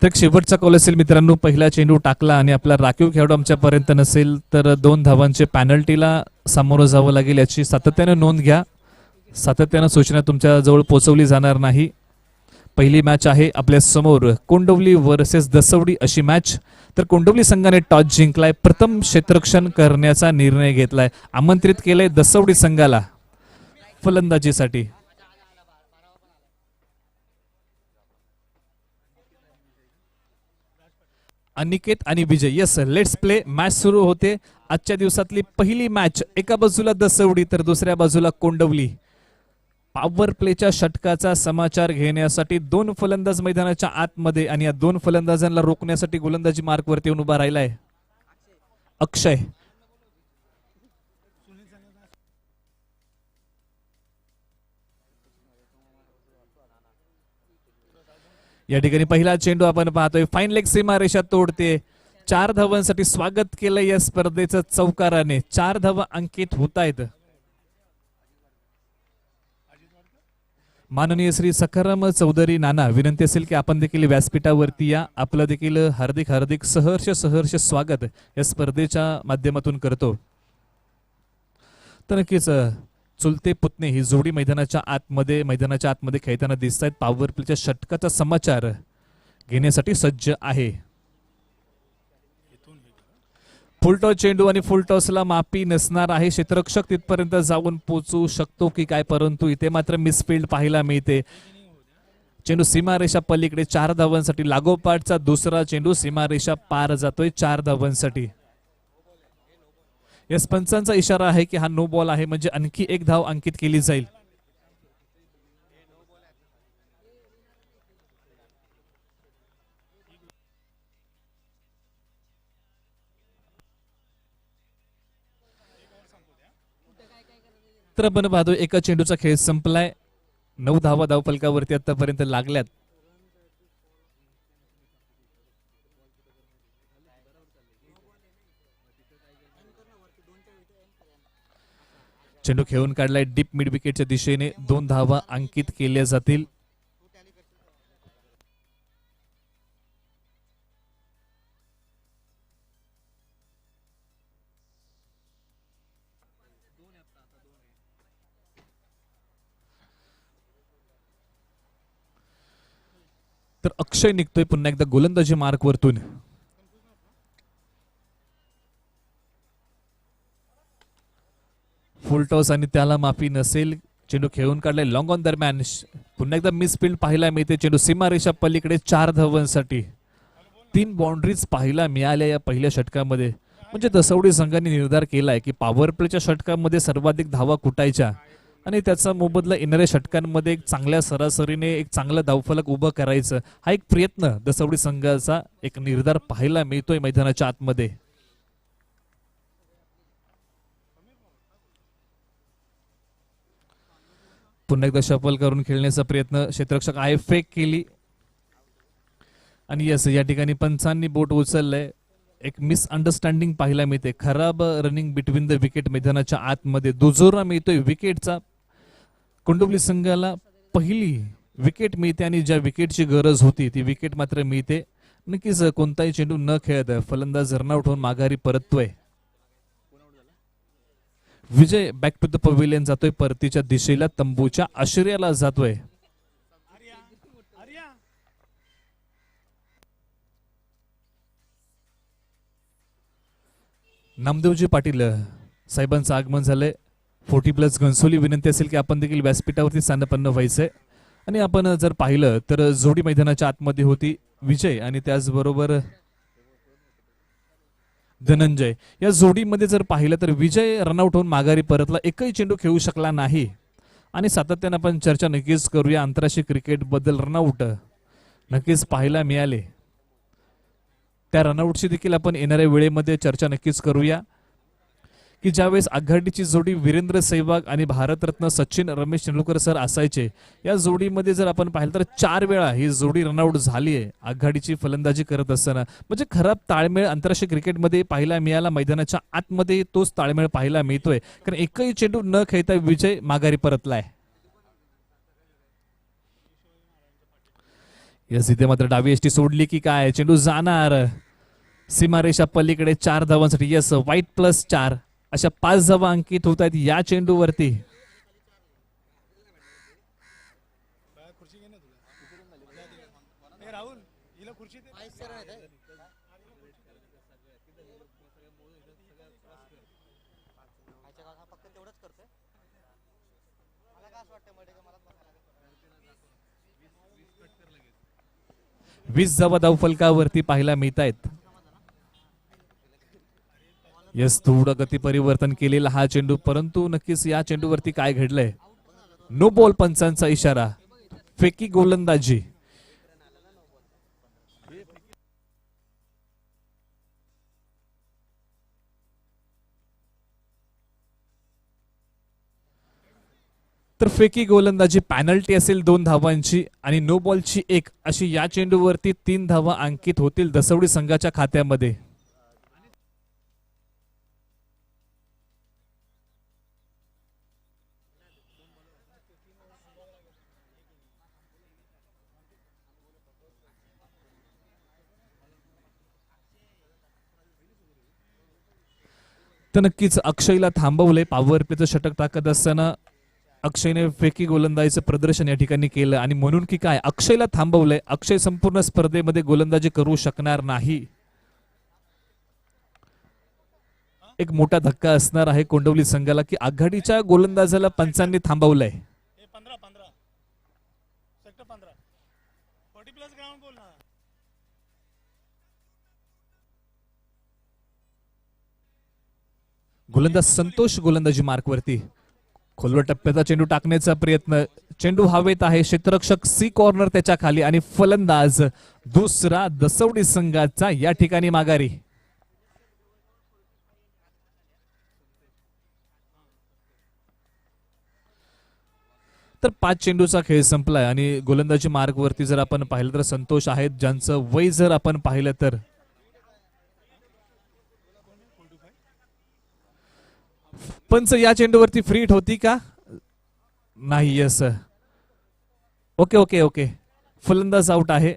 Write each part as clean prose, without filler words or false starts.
तर शेवटचा कॉल असेल मित्रांनो, पहिला चेंडू टाकला आणि आपला राखीव खेळाडू आमच्यापर्यंत नसेल तर 2 धावांचे पेनल्टीला सामोरं जावं लागेल, याची सातत्याने नोंद घ्या. सातत्यानं सूचना तुमच्या जवळ पोहोचवली जाणार नाही. पहिली मॅच आहे आपल्या समोर कोंडवली वर्सेस दसवडी अशी मॅच. तर कोंडवली संघाने टॉस जिंकलाय, प्रथम क्षेत्ररक्षण करण्याचा निर्णय घेतलाय, आमंत्रित केलंय दसवडी संघाला फलंदाजीसाठी. अनिकेत आणि विजय, यस लेट्स प्ले. मॅच सुरू होते. आजच्या दिवसातली पहिली मॅच. एका बाजूला दसवडी तर दुसऱ्या बाजूला कोंडवली. पॉवर प्लेच्या षटकाचा समाचार घेण्यासाठी 2 फलंदाज मैदानाच्या आतमध्ये आणि या 2 फलंदाजांना रोखण्यासाठी गोलंदाजी मार्कवरती येऊन उभा राहिलाय अक्षय. या ठिकाणी पहिला चेंडू आपण पाहतोय, फाईन लेग सीमारेषा तोडते. 4 धावांसाठी स्वागत केलं या स्पर्धेचं चौकाराने. 4 धावा अंकित होत आहेत. माननीय श्री सखाराम चौधरी नाना, विनंती असेल की आपण देखील व्यासपीठावरती या. आपलं देखील हार्दिक हार्दिक सहर्ष स्वागत या स्पर्धेच्या माध्यमातून करतो. तर नक्कीच चुलते पुतणे ही जोडी मैदानाच्या आतमध्ये खेळताना दिसत आहेत. पॉवर प्लेच्या षटकाचा समाचार घेण्यासाठी सज्ज आहे. फुलटॉस चेंडू आणि फुलटॉसला माफी नसणार आहे. क्षेत्ररक्षक तिथपर्यंत जाऊन पोहोचू शकतो की काय, परंतु इथे मात्र मिसफिल्ड पाहायला मिळते. चेंडू सीमारेषा पलीकडे 4 धावांसाठी. लागोपाठचा दुसरा चेंडू सीमारेषा पार जातोय 4 धावांसाठी. या पंचांचा इशारा आहे की हा नो बॉल आहे, म्हणजे आणखी 1 धाव अंकित केली जाईल. तर आपण पाहतो एका चेंडूचा खेळ संपलाय. 9 धावा धावफलकावरती आतापर्यंत लागल्यात. चेंडू खेळून काढलाय डीप मिड विकेटच्या दिशेने. 2 धावा अंकित केल्या जातील. तर अक्षय निघतोय पुन्हा एकदा गोलंदाजी मार्क वरतून. फुल टॉस आणि त्याला माफी नसेल. चेंडू खेळून काढलाय लॉंग ऑन दरम्यान. पुन्हा एकदा मिसफिल्ड पाहायला मिळते. चेंडू सीमारेषा पलीकडे 4 धावांसाठी. 3 बाउंड्रीज पाहायला मिळाल्या या पहिल्या षटकामध्ये. म्हणजे दसवडी संघाने निर्धार केलाय की पॉवर प्लेच्या षटकामध्ये सर्वाधिक धावा कुटायच्या आणि त्याचा मोबदला येणाऱ्या षटकांमध्ये एक चांगल्या सरासरीने एक चांगलं धावफलक उभं करायचं. हा एक प्रयत्न दसवडी संघाचा एक निर्धार पाहायला मिळतोय मैदानाच्या आतमध्ये. पुन्हा एकदा शफल करून खेळण्याचा प्रयत्न. क्षेत्ररक्षक आहे, फेक केली आणि यस या ठिकाणी पंचांनी बोट उचललंय. एक मिसअंडरस्टँडिंग पाहायला मिळते. खराब रनिंग बिटवीन द विकेट मैदानाच्या आतमध्ये. दुजोरा मिळतोय विकेटचा. कोंडवली संघाला पहिली विकेट मिळते आणि ज्या विकेटची गरज होती ती विकेट मात्र मिळते. नक्कीच कोणताही चेंडू न खेळत फलंदाज रनआउट होऊन माघारी परततोय. विजय बॅक टू द पवेलियन जातोय, परतीच्या दिशेला तंबूच्या आश्रयाला जातोय. नामदेवजी पाटील साहेबांचं आगमन झालंय. 40+ घनसोली, विनंती असेल की आपण देखील व्यासपीठावरती स्थानपन्न व्हायचंय. आणि आपण जर पाहिलं तर जोडी मैदानाच्या आतमध्ये होती विजय आणि त्याचबरोबर धनंजय. या जोडीमध्ये जर पाहिलं तर विजय रनआउट होऊन माघारी परतला, एकही चेंडू खेळू शकला नाही. आणि सातत्याने आपण चर्चा नक्कीच करूया आंतरराष्ट्रीय क्रिकेट बद्दल. रनआउट नक्कीच पाहायला मिळाले. त्या रनआउटची देखील आपण येणाऱ्या वेळेमध्ये चर्चा नक्कीच करूया की ज्यावेळेस आघाडीची जोडी वीरेंद्र सहवाग आणि भारतरत्न सचिन रमेश तेंडुलकर सर असायचे, या जोडीमध्ये जर आपण पाहिलं तर 4 वेळा ही जोडी रनआउट झाली आहे आघाडीची फलंदाजी करत असताना. म्हणजे खराब ताळमेळ आंतरराष्ट्रीय क्रिकेटमध्ये पाहायला मिळाला. मैदानाच्या आतमध्ये तोच ताळमेळ पाहायला मिळतोय, कारण एकही चेंडू न खेळता विजय माघारी परतलाय. यस इथे मात्र डावी एसटी सोडली की काय, चेंडू जाणार सीमारेषा पलीकडे 4 धावांसाठी. यस वाईट +4 अशा 5 धावा अंकित होत आहेत या चेंडूवरती. वीस धावा धावफलकावरती पाहायला मिळत आहेत. यस थोडं गती परिवर्तन केलेला हा चेंडू, परंतु नक्कीच या चेंडूवरती काय घडलंय, नो बॉल पंचांचा इशारा, फेकी गोलंदाजी. तर फेकी गोलंदाजी, पॅनल्टी असेल 2 धावांची आणि नो बॉलची 1 अशी या चेंडूवरती 3 धावा अंकित होतील दसवडी संघाच्या खात्यामध्ये. तर नक्कीच अक्षयला थांबवले. पॉवर प्लेचं षटक टाकत असताना अक्षयने फेकी गोलंदाजीचं प्रदर्शन या ठिकाणी केलं आणि म्हणून की काय अक्षयला थांबवलंय. अक्षय संपूर्ण स्पर्धेमध्ये गोलंदाजी करू शकणार नाही. एक मोठा धक्का असणार आहे कोंडवली संघाला की आघाडीच्या गोलंदाजाला पंचांनी थांबवलंय. गोलंदाज संतोष गोलंदाजी मार्कवरती. खोलवर टप्प्याचा चेंडू टाकण्याचा प्रयत्न, चेंडू हवेत आहे, क्षेत्ररक्षक सी कॉर्नर त्याच्या खाली आणि फलंदाज दुसरा दसवडी संघाचा या ठिकाणी माघारी. तर 5 चेंडूचा खेळ संपलाय आणि गोलंदाजी मार्कवरती जर आपण पाहिलं तर संतोष आहेत, ज्यांचं वय जर आपण पाहिलं तर पंच या चेंडूवरती फ्री हिट होती का नाही. यस ओके ओके ओके, फलंदाज आउट आहे.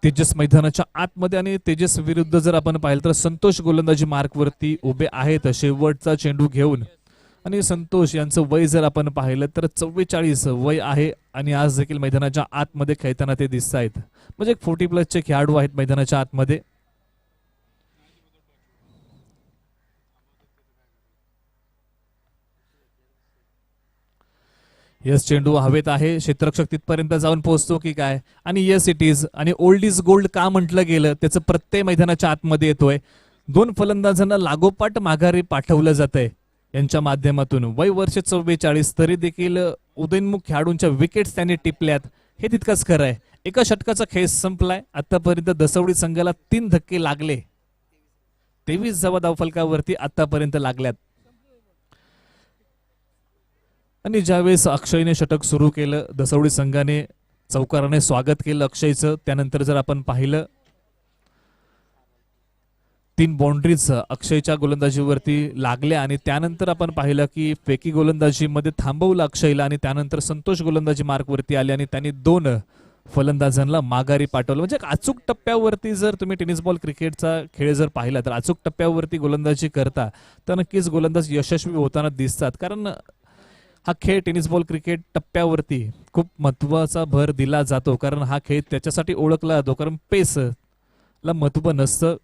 तेजस मैदानाच्या आतमध्ये आणि तेजस विरुद्ध जर आपण पाहिलं तर संतोष गोलंदाजी मार्कवरती उभे आहेत शेवटचा चेंडू घेऊन. आणि संतोष यांचं वय जर आपण पाहिलं तर 44 वय आहे आणि आज देखील मैदानाच्या आतमध्ये खेळताना ते दिसत आहेत. म्हणजे 40+ खेळाडू आहेत मैदानाच्या आतमध्ये. यस चेंडू हवेत आहे, क्षेत्ररक्षक तिथपर्यंत जाऊन पोहोचतो की काय, आणि यस इट इज. आणि ओल्ड इज गोल्ड का म्हटलं गेलं त्याचं प्रत्यय मैदानाच्या आतमध्ये येतोय. 2 फलंदाजांना लागोपाठ माघारी पाठवलं जातंय यांच्या माध्यमातून. वय वर्ष 44 तरी देखील उदयनमुख खेळाडूंच्या विकेट्स त्यांनी टिपल्यात, हे तितकंच खरं आहे. एका षटकाचा खेळ संपलाय. आतापर्यंत दसवडी संघाला 3 धक्के लागले, 23 धावा धावफलकावरती आतापर्यंत लागल्यात. आणि ज्यावेळेस अक्षयने षटक सुरू केलं दसवडी संघाने चौकाराने स्वागत केलं अक्षयचं. त्यानंतर जर आपण पाहिलं 3 बाउंड्रीज अक्षयच्या गोलंदाजीवरती लागल्या आणि त्यानंतर आपण पाहिलं की फेकी गोलंदाजीमध्ये थांबवलं अक्षयला आणि त्यानंतर संतोष गोलंदाजी मार्कवरती आले आणि त्यांनी 2 फलंदाजांना माघारी पाठवलं. म्हणजे अचूक टप्प्यावरती जर तुम्ही टेनिस बॉल क्रिकेटचा खेळ जर पाहिला तर अचूक टप्प्यावरती गोलंदाजी करता तर नक्कीच गोलंदाज यशस्वी होताना दिसतात. कारण हा खेळ टेनिस बॉल क्रिकेट टप्प्यावरती खूप महत्वाचा भर दिला जातो. कारण हा खेळ त्याच्यासाठी ओळखला जातो कारण पेसला महत्व नसतं.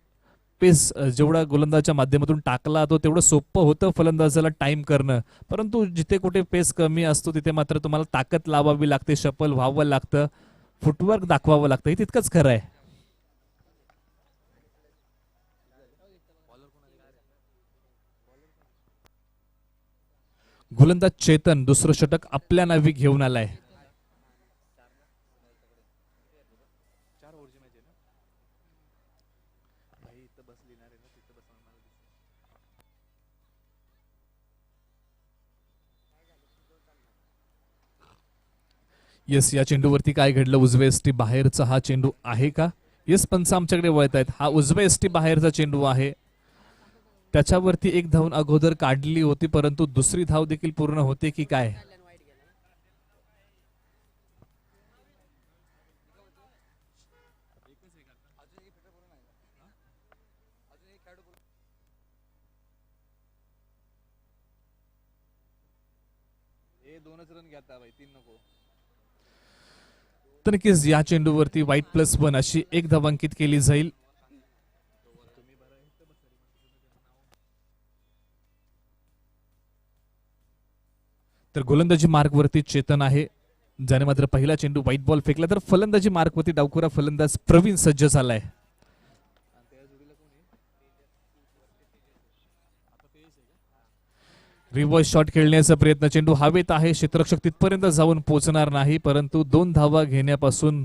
पेस जेवढा गोलंदाजाच्या माध्यमातून टाकला जातो तेवढं सोपं होतं फलंदाजाला टाइम करणं. परंतु जिथे कुठे पेस कमी असतो तिथे मात्र तुम्हाला ताकद लावावी लागते, शफल व्हावं लागतं, फुटवर्क दाखवावं लागतं. हे तितकंच खरं आहे. गोलंदाज चेतन दुसरं षटक आपल्या नावी घेऊन आलाय. येस या चेंडूवरती काय घडलं, उजवे एसटी बाहेरचा हा चेंडू आहे का. येस पंच आमच्याकडे वळत आहेत. हा उजवे एसटी बाहेरचा चेंडू आहे. त्याच्यावरती एक धावून अगोदर काढली होती, परंतु दुसरी धाव देखील पूर्ण होते की काय? तर नक्कीच या चेंडूवरती व्हाईट +1 अशी एक धाव अंकित केली जाईल. तर गोलंदाजी मार्कवरती चेतन आहे, ज्याने मात्र पहिला चेंडू व्हाईट बॉल फेकला. तर फलंदाजी मार्कवरती डावखुरा फलंदाज प्रवीण सज्ज झालाय. रिव्हर्स शॉट खेळण्याचा प्रयत्न, चेंडू हवेत आहे, क्षेत्ररक्षक तिथपर्यंत जाऊन पोहोचणार नाही, परंतु 2 धावा घेण्यापासून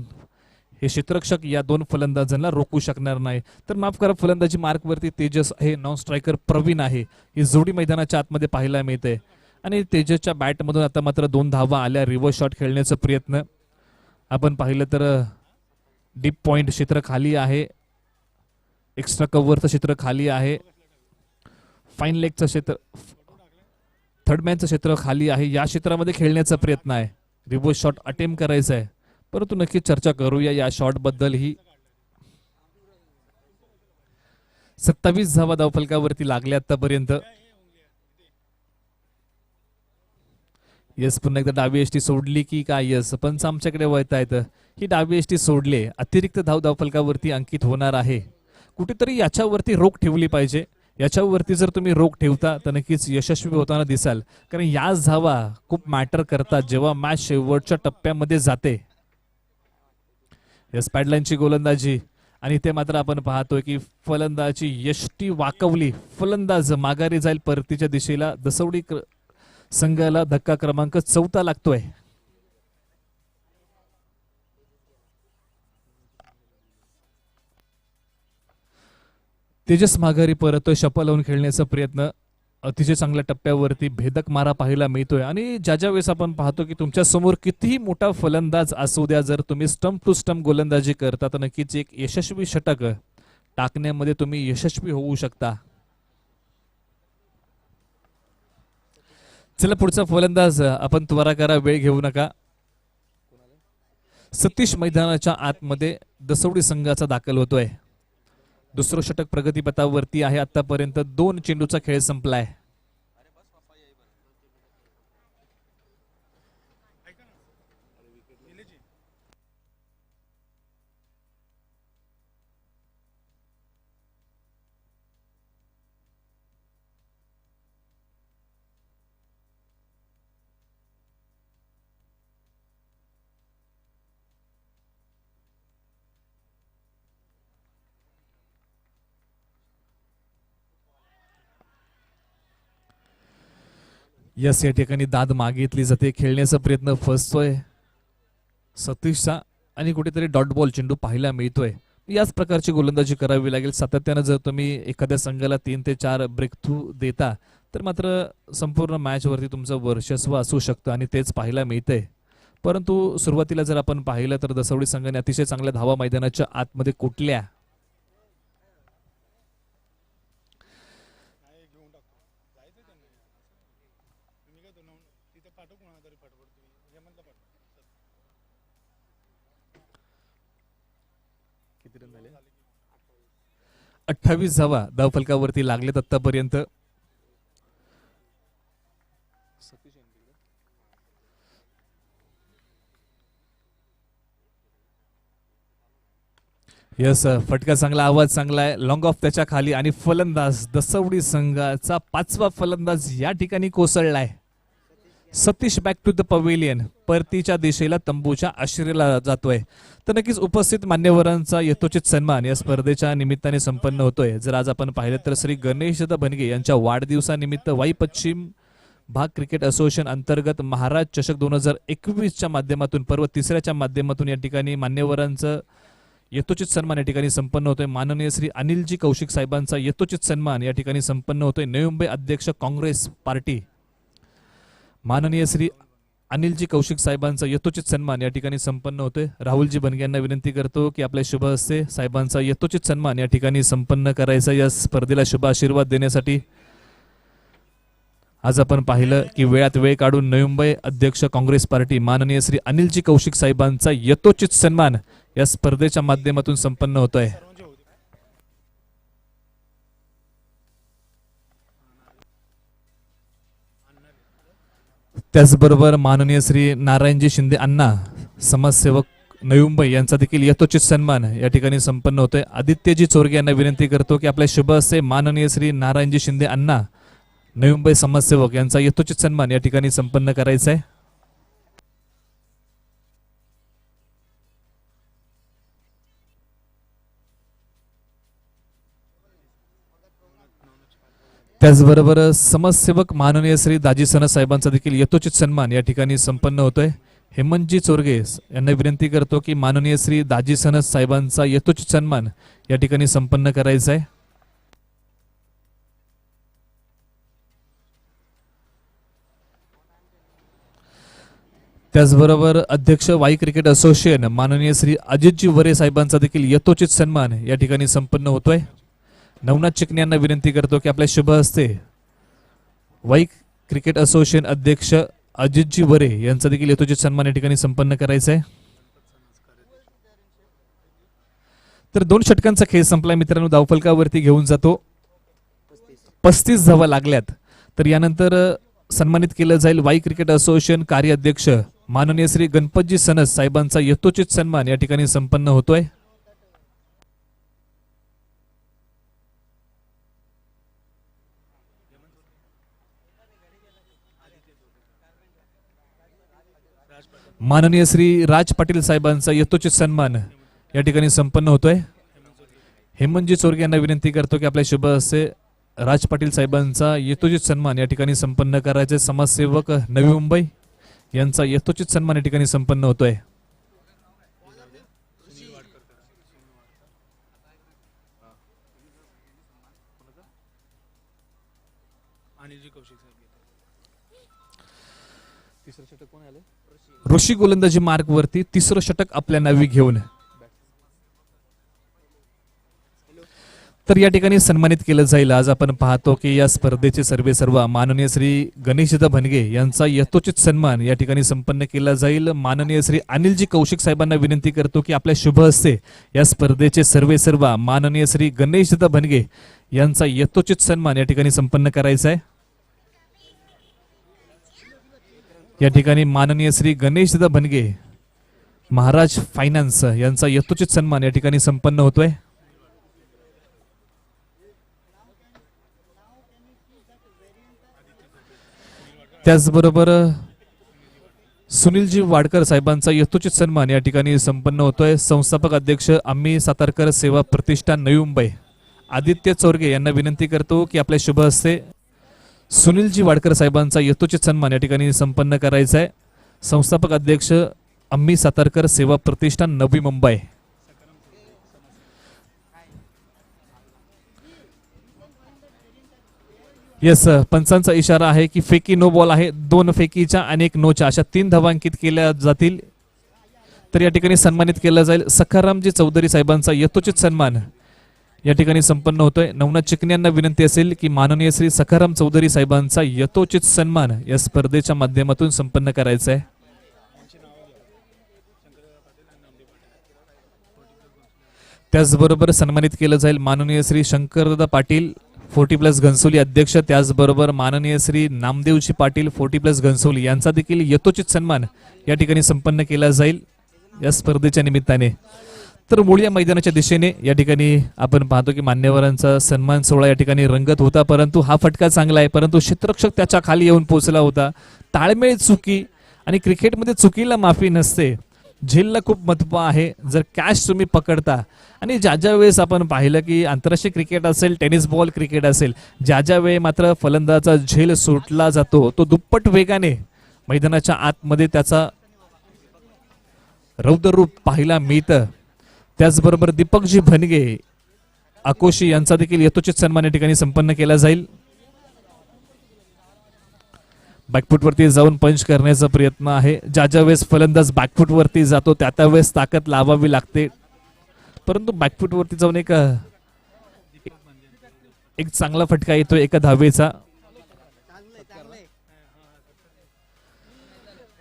हे क्षेत्ररक्षक या 2 फलंदाजांना रोखू शकणार नाही. तर माफ करा, फलंदाजी मार्कवरती तेजस आहे, नॉन स्ट्रायकर प्रवीण आहे. ही जोडी मैदानाच्या आतमध्ये पाहायला मिळते आणि तेजसच्या बॅटमधून आता मात्र 2 धावा आल्या. रिव्हर्स शॉट खेळण्याचा प्रयत्न आपण पाहिलं तर डीप पॉइंट क्षेत्र खाली आहे, एक्स्ट्रा कव्हरचं क्षेत्र खाली आहे, फाईन लेगचं क्षेत्र, थर्ड मॅनचं क्षेत्र खाली आहे. या क्षेत्रामध्ये खेळण्याचा प्रयत्न आहे, रिव्हर्स शॉट अटेम्प्ट करायचा आहे, परंतु नक्की चर्चा करूया या शॉट बद्दल. ही 27 धावा धावफलकावरती लागल्या आतापर्यंत. यस, पुन्हा एकदा डावी एसटी सोडली की काय? यस, पंच आमच्याकडे वळतायत. ही डावी एसटी सोडली, अतिरिक्त धाव धावफलकावरती अंकित होणार आहे. कुठेतरी याच्यावरती रोख ठेवली पाहिजे. याच्यावरती जर तुम्ही रोख ठेवता तर नक्कीच यशस्वी होताना दिसाल, कारण याच धावा खूप मॅटर करतात जेव्हा मॅच शेवटच्या टप्प्यामध्ये जाते. यस, पॅडलाईनची गोलंदाजी आणि ते मात्र आपण पाहतोय की फलंदाजी यष्टी वाकवली, फलंदाज माघारी जाईल परतीच्या दिशेला. दसवडी संघाला धक्का क्रमांक 4 लागतोय. तेजस माघारी परतोय, शपल लावून खेळण्याचा प्रयत्न अतिशय चांगल्या टप्प्यावरती भेदक मारा पाहायला मिळतोय. आणि ज्या वेळेस आपण पाहतो की तुमच्या समोर कितीही मोठा फलंदाज असू द्या, जर तुम्ही स्टंप टू स्टंप गोलंदाजी करता तर नक्कीच एक यशस्वी षटक टाकण्यामध्ये तुम्ही यशस्वी होऊ शकता. चला, पुढचा फलंदाज आपण त्वरा करा, वेळ घेऊ नका. सतीश मैदानाच्या आतमध्ये दसवडी संघाचा दाखल होतोय. दुसरं षटक प्रगतीपथावरती आहे. आतापर्यंत 2 चेंडूचा खेळ संपलाय. यस, या ठिकाणी दाद मागितली जाते, खेळण्याचा प्रयत्न फसतोय सतीशचा आणि कुठेतरी डॉट बॉल चेंडू पाहायला मिळतोय. याच प्रकारची गोलंदाजी करावी लागेल सातत्यानं. जर तुम्ही एखाद्या संघाला 3 ते 4 ब्रेक थ्रू देता तर मात्र संपूर्ण मॅचवरती तुमचं वर्चस्व असू शकतं आणि तेच पाहायला मिळतंय. परंतु सुरुवातीला जर आपण पाहिलं तर दसवडी संघाने अतिशय चांगल्या धावा मैदानाच्या आतमध्ये कुठल्या. किती रन झाले? 28 धावा धावफलकावरती लागलेत आतापर्यंत. यस, फटका चांगला, आवाज चांगला आहे, लॉंग ऑफ त्याच्या खाली आणि फलंदाज दसवडी संघाचा 5वा फलंदाज या ठिकाणी कोसळलाय. Satish back to the pavilion, परतीच्या दिशेला तंबूच्या आश्रयाला जातोय. तर नक्कीच उपस्थित मान्यवरांचा यथोचित सन्मान या स्पर्धेच्या निमित्ताने संपन्न होतोय. जर आज आपण पाहिलं तर श्री गणेशदा भनगे यांच्या वाढदिवसानिमित्त वाई पश्चिम भाग क्रिकेट असोसिएशन अंतर्गत महाराज चषक 2021च्या माध्यमातून पर्व 3ऱ्याच्या माध्यमातून या ठिकाणी मान्यवरांचं यथोचित सन्मान या ठिकाणी संपन्न होतोय. माननीय श्री अनिलजी कौशिक साहेबांचा यथोचित सन्मान या ठिकाणी संपन्न होतोय. नवी मुंबई अध्यक्ष काँग्रेस पार्टी माननीय श्री अनिलजी कौशिक साहेबांचा यथोचित सन्मान या ठिकाणी संपन्न होतोय. राहुलजी बनगे यांना विनंती करतो की आपल्या शुभ हस्ते साहेबांचा यथोचित सन्मान या ठिकाणी संपन्न करायचा. या स्पर्धेला शुभ आशीर्वाद देण्यासाठी आज आपण पाहिलं की वेळात वेळ काढून नवी मुंबई अध्यक्ष काँग्रेस पार्टी माननीय श्री अनिलजी कौशिक साहेबांचा यथोचित सन्मान या स्पर्धेच्या माध्यमातून संपन्न होतोय. त्याचबरोबर माननीय श्री नारायणजी शिंदे अण्णा समाजसेवक नवी मुंबई यांचा देखील यथोचित सन्मान या ठिकाणी संपन्न होतोय. आदित्यजी चोरगे यांना विनंती करतो की आपल्या शुभ हस्ते माननीय श्री नारायणजी शिंदे अण्णा नवी मुंबई समाजसेवक यांचा यथोचित सन्मान या ठिकाणी संपन्न करायचा आहे. त्याचबरोबर समाजसेवक माननीय श्री दाजी सनस साहेबांचा देखील यथोचित सन्मान या ठिकाणी संपन्न होतोय. हेमंतजी चोरगे यांना विनंती करतो की माननीय श्री दाजी सनस साहेबांचा यथोचित सन्मान या ठिकाणी संपन्न करायचा आहे. त्याचबरोबर अध्यक्ष वाई क्रिकेट असोसिएशन माननीय श्री अजितजी वरे साहेबांचा देखील यथोचित सन्मान या ठिकाणी संपन्न होतोय. नवनाथ चिकणे यांना विनंती करतो की आपल्या शुभ हस्ते वाई क्रिकेट असोसिएशन अध्यक्ष अजितजी वरे यांचा देखील यथोचित सन्मान या ठिकाणी संपन्न करायचा आहे. तर 2 षटकांचा खेळ संपलाय मित्रांनो. धावफलकावरती घेऊन जातो 35 धावा लागल्यात. तर यानंतर सन्मानित केलं जाईल वाई क्रिकेट असोसिएशन कार्याध्यक्ष माननीय श्री गणपतजी सनस साहेबांचा यथोचित सन्मान या ठिकाणी संपन्न होतोय. माननीय श्री राज पाटील साहेबांचा यथोचित सन्मान या ठिकाणी संपन्न होतोय. हेमंतजी चोरगे यांना विनंती करतो की आपल्या शुभ हस्ते राज पाटील साहेबांचा यथोचित सन्मान या ठिकाणी संपन्न करायचे. समाजसेवक नवी मुंबई यांचा यथोचित सन्मान या ठिकाणी संपन्न होतोय. ऋषी गोलंदाजी मार्ग वरती 3रं षटक आपल्या नावी घेऊन तर या ठिकाणी सन्मानित केलं जाईल. आज आपण पाहतो की या स्पर्धेचे सर्व माननीय श्री गणेशदा भनगे यांचा यथोचित सन्मान या ठिकाणी संपन्न केला जाईल. माननीय श्री अनिलजी कौशिक साहेबांना विनंती करतो की आपल्या शुभ हस्ते या स्पर्धेचे सर्व माननीय श्री गणेशदा भनगे यांचा यथोचित सन्मान या ठिकाणी संपन्न करायचा आहे. या ठिकाणी माननीय श्री गणेशदा भनगे महाराज फायनान्स यांचा यथोचित सन्मान या ठिकाणी संपन्न होतोय. त्याचबरोबर सुनीलजी वाडकर साहेबांचा यथोचित सन्मान या ठिकाणी संपन्न होतोय. संस्थापक अध्यक्ष आम्ही सातारकर सेवा प्रतिष्ठान नवी मुंबई आदित्य चोरगे यांना विनंती करतो की आपल्या शुभ हस्ते सुनीलजी वाडकर साहेबांचा यथोचित सन्मान या ठिकाणी संपन्न करायचा आहे. संस्थापक अध्यक्ष आम्ही सातारकर सेवा प्रतिष्ठान नवी मुंबई. येस, पंचांचा इशारा आहे की फेकी नो बॉल आहे. 2 फेकीच्या आणि 1 नोच्या अशा 3 धावा अंकित केल्या जातील. तर या ठिकाणी सन्मानित केलं जाईल. सखारामजी चौधरी साहेबांचा यथोचित सन्मान या ठिकाणी संपन्न होतोय. नवनाथ चिकणे यांना विनंती असेल की माननीय श्री सखाराम चौधरी साहेबांचा यथोचित सन्मान या स्पर्धेच्या माध्यमातून संपन्न करायचा आहे. त्याचबरोबर सन्मानित केलं जाईल माननीय श्री शंकरदादा पाटील 40+ घनसोली अध्यक्ष. त्याचबरोबर माननीय श्री नामदेवजी पाटील 40+ घनसोली यांचा देखील यथोचित सन्मान या ठिकाणी संपन्न केला जाईल या स्पर्धेच्या निमित्ताने. तर मूळ या मैदानाच्या दिशेने या ठिकाणी आपण पाहतो की मान्यवरांचा सन्मान सोहळा या ठिकाणी रंगत होता. परंतु हा फटका चांगला आहे, परंतु क्षेत्ररक्षक त्याच्या खाली येऊन पोहोचला होता. ताळमेळ चुकी आणि क्रिकेटमध्ये चुकीला माफी नसते. झेलला खूप महत्व आहे. जर कॅच तुम्ही पकडता आणि ज्या वेळेस आपण पाहिलं की आंतरराष्ट्रीय क्रिकेट असेल, टेनिस बॉल क्रिकेट असेल, ज्या वेळी मात्र फलंदाचा झेल सुटला जातो तो दुप्पट वेगाने मैदानाच्या आतमध्ये त्याचा रौद्र रूप पाहायला मिळतं. त्याचबरोबर दीपकजी भनगे अकोशी यांचा देखील यथोचित सन्मान या ठिकाणी संपन्न केला जाईल. बॅकफूट वरती जाऊन पंच करण्याचा प्रयत्न आहे. ज्या वेळेस फलंदाज बॅकफूट वरती जातो त्या वेळेस ताकद लावावी लागते, परंतु बॅकफूट वरती जाऊन एक चांगला फटका येतो एका धावेचा.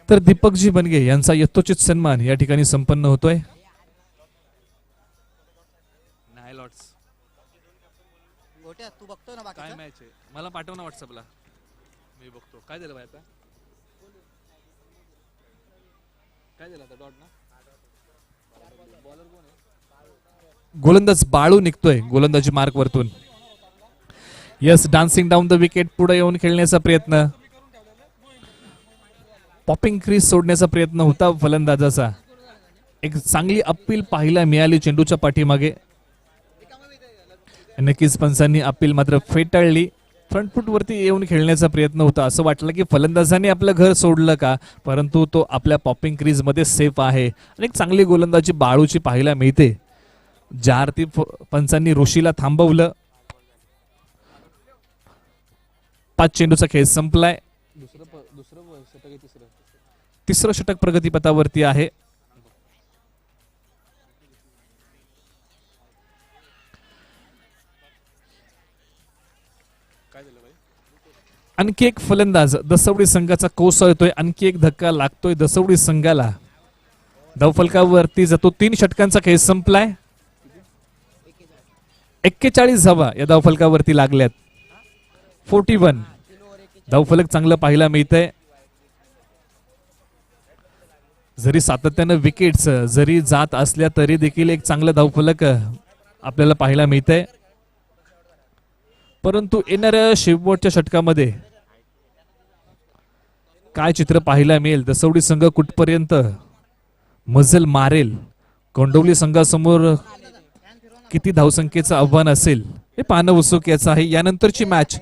तर दीपकजी बनगे यांचा यथोचित सन्मान या ठिकाणी संपन्न होतोय. तू बघतो ना काय मॅच आहे, मला पाठव ना व्हॉट्सअपला, मी बघतो. काय झालं आता, काय झालं आता डॉट ना. गोलंदाज बाळू निघतोय गोलंदाजी मार्क वरतून. Yes, dancing down the wicket, पुढे येऊन खेळण्याचा प्रयत्न, पॉपिंग क्रीज सोडण्याचा प्रयत्न होता फलंदाजाचा. एक चांगली अपील पाहायला मिळाली चेंडूच्या पाठीमागे. नक्कीच पंचांनी अपील मात्र फेटाळली. फ्रंट फूट वरती येऊन खेळण्याचा प्रयत्न होता. असं वाटलं की फलंदाजाने आपलं घर सोडलं का, परंतु तो आपल्या पॉपिंग क्रीज मध्ये सेफ आहे. आणि एक चांगली गोलंदाजी बाळूची पाहायला मिळते. ज्या अर्थी पंचांनी ऋषीला थांबवलं. 5 चेंडूचा खेळ संपलाय. तिसरं षटक प्रगतीपथावरती आहे. आणखी एक फलंदाज दसवडी संघाचा कोसळतोय. आणखी एक धक्का लागतोय दसवडी संघाला. धावफलकावरती जातो. 3 षटकांचा खेळ संपलाय. 41 धावा या धावफलकावरती लागल्यात. 41 धावफलक चांगलं पाहायला मिळतंय. जरी सातत्यानं विकेट्स जरी जात असल्या तरी देखील एक चांगलं धावफलक आपल्याला पाहायला मिळतंय. परंतु येणाऱ्या शेवटच्या षटकामध्ये काय चित्र पाहायला मिळेल, दसवडी संघ कुठपर्यंत मजल मारेल, कोंडवली संघासमोर किती धावसंख्येचं आव्हान असेल हे पाहणं उत्सुक आहे. यानंतरची मॅच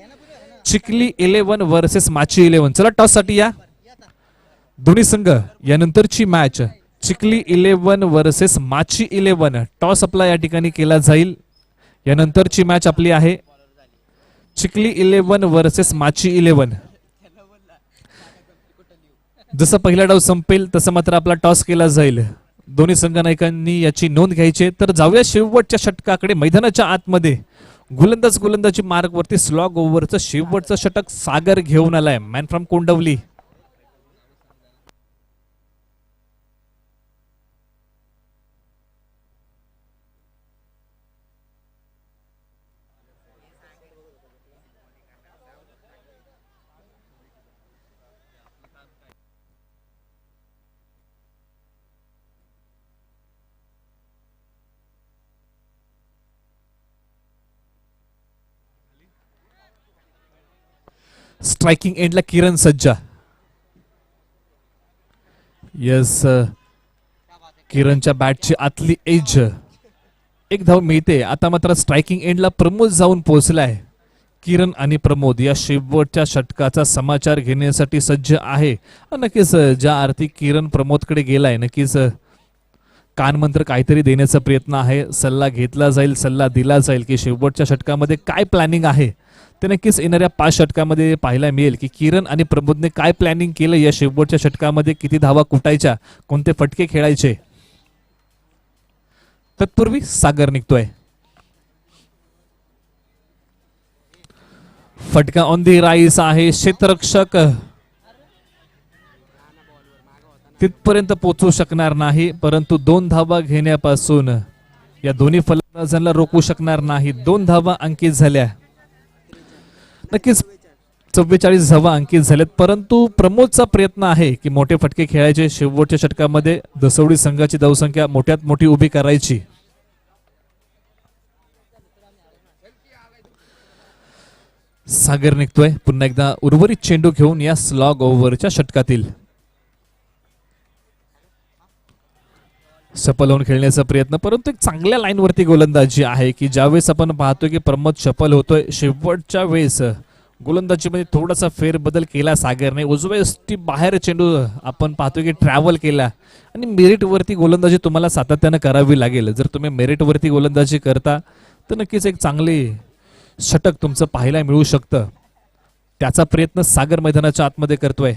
चिखली 11 वर्सेस माची 11. चला टॉस साठी या दोन्ही संघ. यानंतरची मॅच चिखली 11 वर्सेस माची 11. टॉस आपला या ठिकाणी केला जाईल. यानंतरची मॅच आपली आहे चिखली 11 वर्सेस माची 11. जसं पहिला डाव संपेल तसं मात्र आपला टॉस केला जाईल. दोन्ही संघ नायकांनी याची नोंद घ्यायची. तर जाऊया शेवटच्या षटकाकडे. मैदानाच्या आतमध्ये गोलंदाजी मार्ग वरती स्लॉग ओव्हरचं शेवटचं षटक सागर घेऊन आलाय. Man from Kondavali. स्ट्रायकिंग एंडला किरण सज्जा. यस, किरणच्या बॅटची आतली एज. एक धाव मिळते. आता मात्र स्ट्रायकिंग एंडला प्रमोद जाऊन पोहोचलाय. किरण आणि प्रमोद या शेवटच्या षटकाचा समाचार घेण्यासाठी सज्ज आहे. नक्कीच ज्या अर्थी किरण प्रमोदकडे गेलाय, नक्कीच कानमंत्र काहीतरी देण्याचा प्रयत्न आहे. सल्ला घेतला जाईल, सल्ला दिला जाईल की शेवटच्या षटकामध्ये काय प्लॅनिंग आहे ते नक्कीच येणाऱ्या 5 षटकामध्ये पाहायला मिळेल की किरण आणि प्रमोदने काय प्लॅनिंग केलं. या शेवटच्या षटकामध्ये किती धावा कुटायच्या, कोणते फटके खेळायचे. तत्पूर्वी सागर निघतोय. फटका ऑन दी राईस आहे. क्षेत्ररक्षक तिथपर्यंत पोहोचू शकणार नाही, परंतु 2 धावा घेण्यापासून या दोन्ही फलंदाजांना रोखू शकणार नाही. 2 धावा अंकित झाल्या. नक्कीच 44 धावा अंकित झाल्यात, परंतु प्रमोदचा प्रयत्न आहे की मोठे फटके खेळायचे. शेवटच्या षटकामध्ये दसवडी संघाची धावसंख्या मोठ्यात मोठी उभी करायची. सागर निघतोय पुन्हा एकदा उर्वरित चेंडू घेऊन या स्लॉग ओव्हरच्या षटकातील. सफल होऊन खेळण्याचा प्रयत्न, परंतु एक चांगल्या लाईन वरती गोलंदाजी आहे की ज्यावेळेस आपण पाहतोय की प्रमोद सफल होतोय, शेवटच्या वेळेस गोलंदाजीमध्ये थोडासा फेरबदल केला सागरने. उजव्या यष्टी बाहेर चेंडू आपण पाहतोय की ट्रॅव्हल केला आणि मेरिट वरती गोलंदाजी तुम्हाला सातत्यानं करावी लागेल. जर तुम्ही मेरिट वरती गोलंदाजी करता तर नक्कीच एक चांगली षटक तुमचं पाहायला मिळू शकतं. त्याचा प्रयत्न सागर मैदानाच्या आतमध्ये करतोय.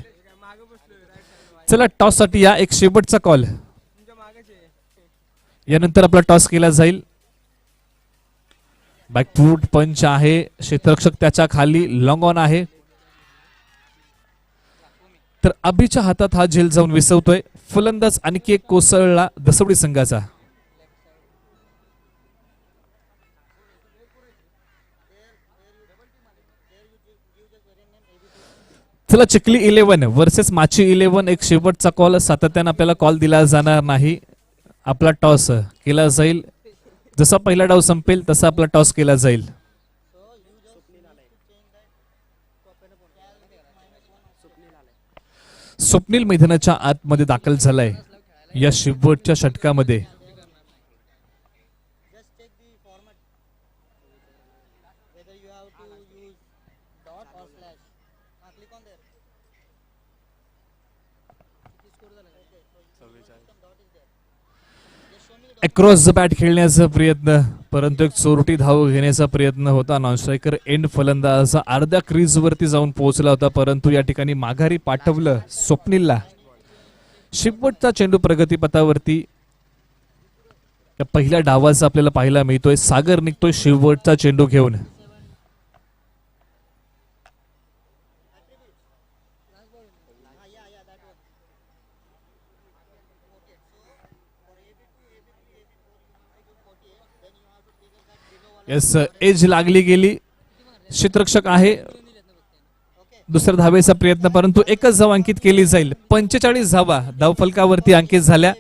चला टॉस साठी या एक शेवटचा कॉल. यानंतर आपला टॉस केला जाईल. बॅकफूट पंच आहे, क्षेत्ररक्षक त्याच्या खाली लॉंग ऑन आहे. तर अभिच्या हातात हा झेल जाऊन विसवतोय. फलंदाज आणखी एक कोसळला दसवडी संघाचा. चला चिखली 11 वर्सेस माची 11 एक शेवटचा कॉल. सातत्याने आपल्याला कॉल दिला जाणार नाही. आपला टॉस केला जाईल. जसा पहिला डाव संपेल तसा आपला टॉस केला जाईल. स्वप्नील मैदानाच्या आतमध्ये दाखल झालाय या शेवटच्या षटकामध्ये. Just check the format. Whether you have to use dot or slash. Click on there. किती score झाला? Okay. Some dot is there. Just show me the across the bat खेळण्याचा प्रयत्न, परंतु एक चोरटी धाव घेण्याचा प्रयत्न होता. नॉन स्ट्रायकर एंड फलंदाज अर्ध्या क्रीज वरती जाऊन पोहोचला होता, परंतु या ठिकाणी माघारी पाठवलं स्वप्नीलला. शेवटचा चेंडू प्रगतीपथावरती त्या पहिल्या डावाचा आपल्याला पाहायला मिळतोय. सागर निघतोय शेवटचा चेंडू घेऊन. येस एज लागली गेली. क्षेत्ररक्षक आहे. दुसऱ्या धावेचा प्रयत्न, परंतु एकच धाव अंकित केली जाईल. 45 धावा धावफलकावरती अंकित झाल्या.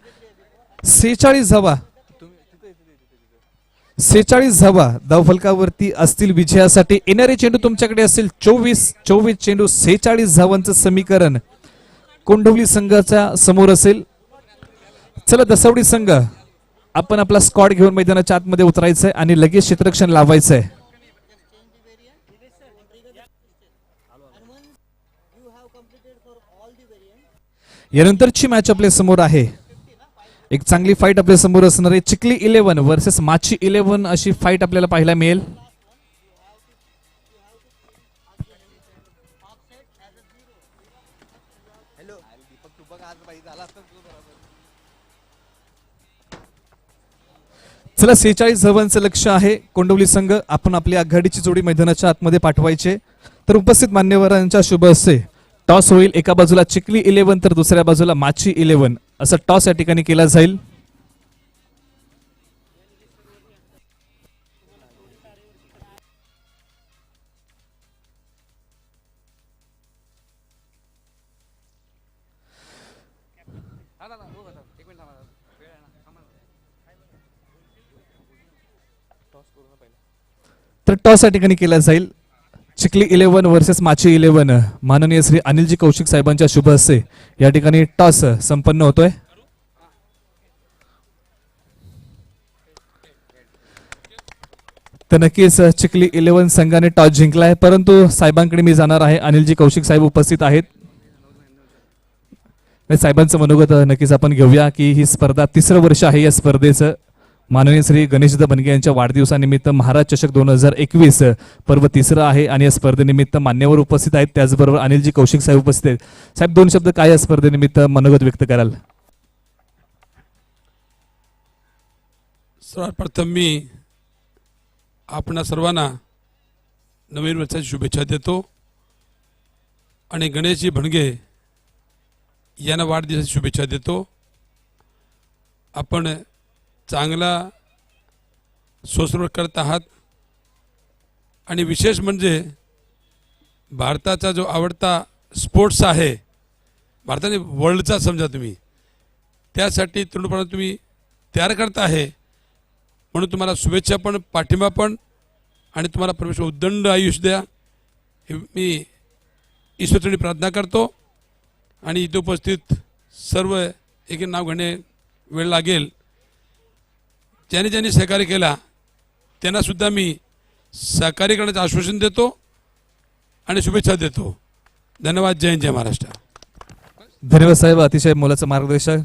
46 धावा 46 धावा धावफलकावरती असतील विजयासाठी. येणारे चेंडू तुमच्याकडे असतील 24 चेंडू 46 धावांचं समीकरण कोंडवली संघाच्या समोर असेल. चला दसवडी संघ, आपण आपला स्क्वॉड घेऊन मैदानाच्या आतमध्ये उतरायचंय आणि लगेच क्षेत्ररक्षण लावायचंय. यानंतरची मॅच आपल्या समोर आहे. एक चांगली फाईट आपल्या समोर असणार आहे. चिखली 11 वर्सेस माची 11 अशी फाईट आपल्याला पाहायला मिळेल. हॅलो दीपक तू बघ आज बाई झाला असतं तुझं बरोबर. चला 46 धावांचं लक्ष आहे कोंडवली संघ. आपण आपली आघाडीची जोडी मैदानाच्या आतमध्ये पाठवायचे. तर उपस्थित मान्यवरांच्या शुभ हस्ते टॉस होईल. एका बाजूला चिखली 11 तर दुसऱ्या बाजूला माची 11 असा टॉस या ठिकाणी केला जाईल. तर टॉस या ठिकाणी केला जाईल. चिखली 11 वर्सेस माची 11 माननीय श्री अनिलजी कौशिक साहेबांच्या शुभ हस्ते या ठिकाणी टॉस संपन्न होतोय. तर नक्कीच चिखली 11 संघाने टॉस जिंकलाय, परंतु साहेबांकडे मी जाणार आहे. अनिलजी कौशिक साहेब उपस्थित आहेत. साहेबांचं मनोगत नक्कीच आपण घेऊया की ही स्पर्धा 3रं वर्ष आहे या स्पर्धेचं. माननीय श्री गणेशदा बनगे यांच्या वाढदिवसानिमित्त महाराज चषक 2021 पर्व 3रं आहे आणि या स्पर्धेनिमित्त मान्यवर उपस्थित आहेत. त्याचबरोबर अनिलजी कौशिक साहेब उपस्थित आहेत. साहेब 2 शब्द काय या स्पर्धेनिमित्त मनोगत व्यक्त कराल? सर्वप्रथम मी आपणा सर्वांना नवीन वर्षाची शुभेच्छा देतो आणि गणेशजी भणगे यांना वाढदिवसाची शुभेच्छा देतो. आपण चांगला सोसवर्क करत आहात आणि विशेष म्हणजे भारताचा जो आवडता स्पोर्ट्स आहे, भारताने वर्ल्डचा समजा तुम्ही, त्यासाठी तरुणपणा तुम्ही तयार करत आहे. म्हणून तुम्हाला शुभेच्छा पण, पाठिंबा पण आणि तुम्हाला परमेश्वर उदंड आयुष्य द्या हे मी ईश्वराची प्रार्थना करतो. आणि इथे उपस्थित सर्व एक नाव घेणे वेळ लागेल. ज्यांनी ज्यांनी सहकार्य केला त्यांनासुद्धा मी सहकार्य करण्याचं आश्वासन देतो आणि शुभेच्छा देतो. धन्यवाद. जय हिंद, जय महाराष्ट्र. धन्यवाद साहेब, अतिशय मोलाचं मार्गदर्शन.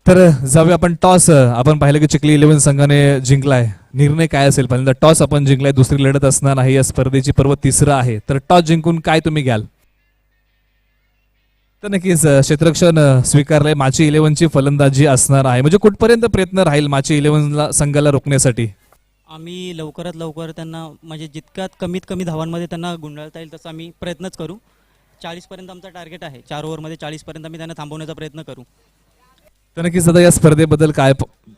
तर जाऊया आपण टॉस. आपण पाहिलं की चिखली 11 संघाने जिंकलाय. निर्णय काय असेल? पहिल्यांदा टॉस आपण जिंकलाय, दुसरी लढत असणार आहे, या स्पर्धेची पर्व तिसरं आहे, तर टॉस जिंकून काय तुम्ही घ्याल? तर नक्कीच क्षेत्ररक्षण स्वीकारलंय, माची 11ची फलंदाजी असणार आहे. म्हणजे कुठपर्यंत प्रयत्न राहील माची 11ला संघाला रोखण्यासाठी? आम्ही लवकरात लवकर त्यांना म्हणजे जितक्यात कमीत कमी धावांमध्ये त्यांना गुंडाळता येईल तसं आम्ही प्रयत्नच करू. 40पर्यंत आमचा टार्गेट आहे. 4 ओव्हरमध्ये 40पर्यंत आम्ही त्यांना थांबवण्याचा प्रयत्न करू. तर नक्कीच दादा या स्पर्धेबद्दल काय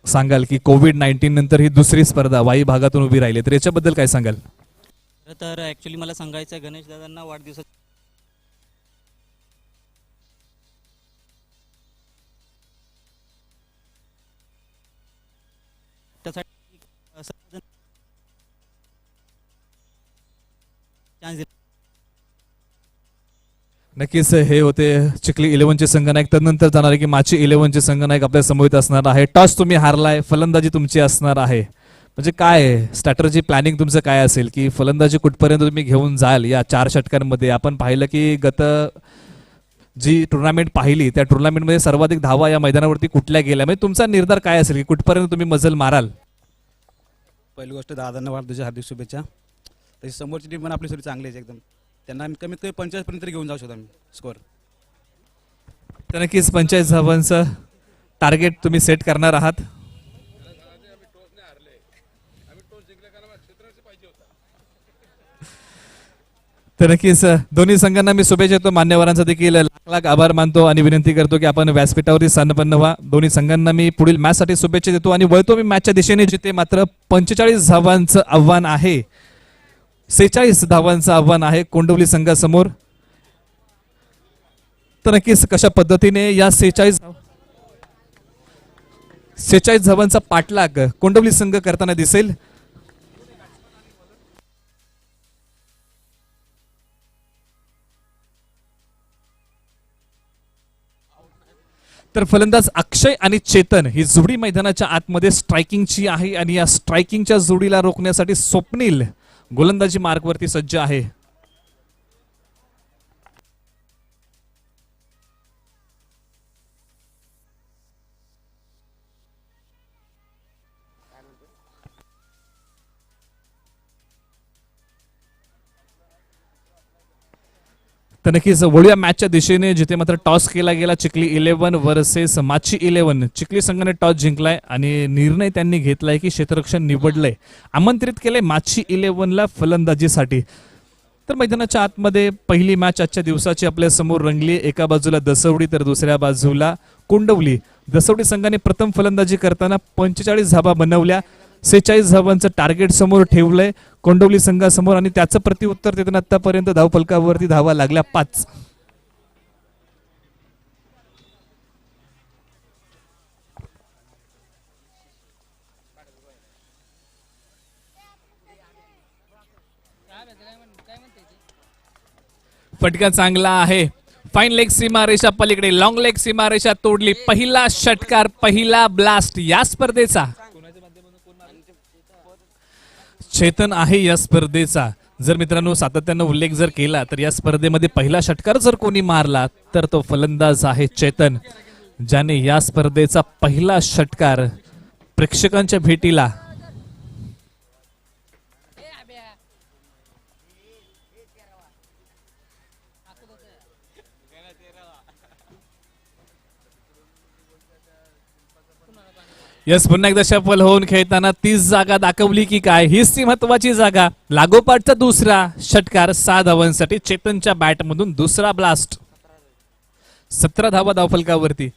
सांगाल की कोविड-19 नंतर ही दुसरी स्पर्धा वाई भागातून उभी राहिली, तर याच्याबद्दल काय सांगाल? तर ॲक्च्युली मला सांगायचं आहे गणेश दादांना वाढदिवसा त्यासाठी चान्स नक्कीच हे होते चिखली 11चे संघनायक. तदनंतर जाणार आहे की माची 11चे संघनायक आपल्या समोर असणार आहे. टॉस तुम्ही हारलाय, फलंदाजी तुमची असणार आहे. म्हणजे काय स्ट्रॅटर्जी प्लॅनिंग तुमचं काय असेल की फलंदाजी कुठपर्यंत तुम्ही घेऊन जाल या 4 षटकांमध्ये? आपण पाहिलं की गत जी टुर्नामेंट पाहिली त्या टुर्नामेंटमध्ये सर्वाधिक धावा या मैदानावरती कुठल्या गेल्या, म्हणजे तुमचा निर्धार काय असेल की कुठपर्यंत तुम्ही मजल माराल? पहिली गोष्ट दादांना वाढदिवसाच्या हार्दिक शुभेच्छा. तशी समोरची टीम पण आपली सगळी चांगली आहे एकदम. त्यांना आम्ही कमीत कमी 45 पर्यंत तरी घेऊन जाऊ शकतो आम्ही स्कोअर. तर नक्कीच 45 धावांचं टार्गेट तुम्ही सेट करणार आहात. तर नक्कीच दोन्ही संघांना मी शुभेच्छा देतो. मान्यवरांचा देखील लाख लाख आभार मानतो आणि विनंती करतो की आपण व्यासपीठावरती संपन्न व्हा. दोन्ही संघांना मी पुढील मॅचसाठी शुभेच्छा देतो आणि वळतो मी मॅचच्या दिशेने, जिथे मात्र 45 धावांचं आव्हान आहे, 46 धावांचं आव्हान आहे कोंडवली संघासमोर. तर नक्कीच कशा पद्धतीने या 46 धावांचा पाठलाग कोंडवली संघ करताना दिसेल. तर फलंदाज अक्षय आणि चेतन ही जोडी मैदानाच्या आतमध्ये स्ट्रायकिंगची आहे आणि या स्ट्रायकिंगच्या जोडीला रोखण्यासाठी स्वप्नील गोलंदाजी मार्गवरती सज्ज आहे. तर नक्कीच वळूया मॅचच्या दिशेने, जिथे मात्र टॉस केला गेला चिखली 11 वर्सेस माची 11. चिखली संघाने टॉस जिंकलाय आणि निर्णय त्यांनी घेतलाय की क्षेत्ररक्षण निवडलंय, आमंत्रित केलंय माची 11ला फलंदाजीसाठी. तर मैदानाच्या आतमध्ये पहिली मॅच आजच्या दिवसाची आपल्या समोर रंगली. एका बाजूला दसवडी तर दुसऱ्या बाजूला कोंडवली. दसवडी संघाने प्रथम फलंदाजी करताना 45 धावा बनवल्या, 46 धावांचं टार्गेट समोर ठेवलंय कोंडवली संघासमोर आणि त्याचं प्रत्युत्तर देताना आतापर्यंत धावफलकावरती धावा लागल्या 5. फटका चांगला आहे, फाईन लेग सीमारेषा पलीकडे, लॉंग लेग सीमारेषा तोडली. पहिला षटकार, पहिला ब्लास्ट या स्पर्धेचा चेतन आहे या स्पर्धेचा. जर मित्रांनो सातत्यानं उल्लेख जर केला तर या स्पर्धेमध्ये पहिला षटकार जर कोणी मारला तर तो फलंदाज आहे चेतन, ज्याने या स्पर्धेचा पहिला षटकार प्रेक्षकांच्या भेटीला यस पुन्हा एकदा सफल होऊन खेळताना 30 जागा दाखवली की काय, हीच ती महत्वाची जागा. लागोपाठचा दुसरा षटकार 6 धावांसाठी चेतनच्या बॅटमधून दुसरा ब्लास्ट, 17 धावा धावफलकावरती.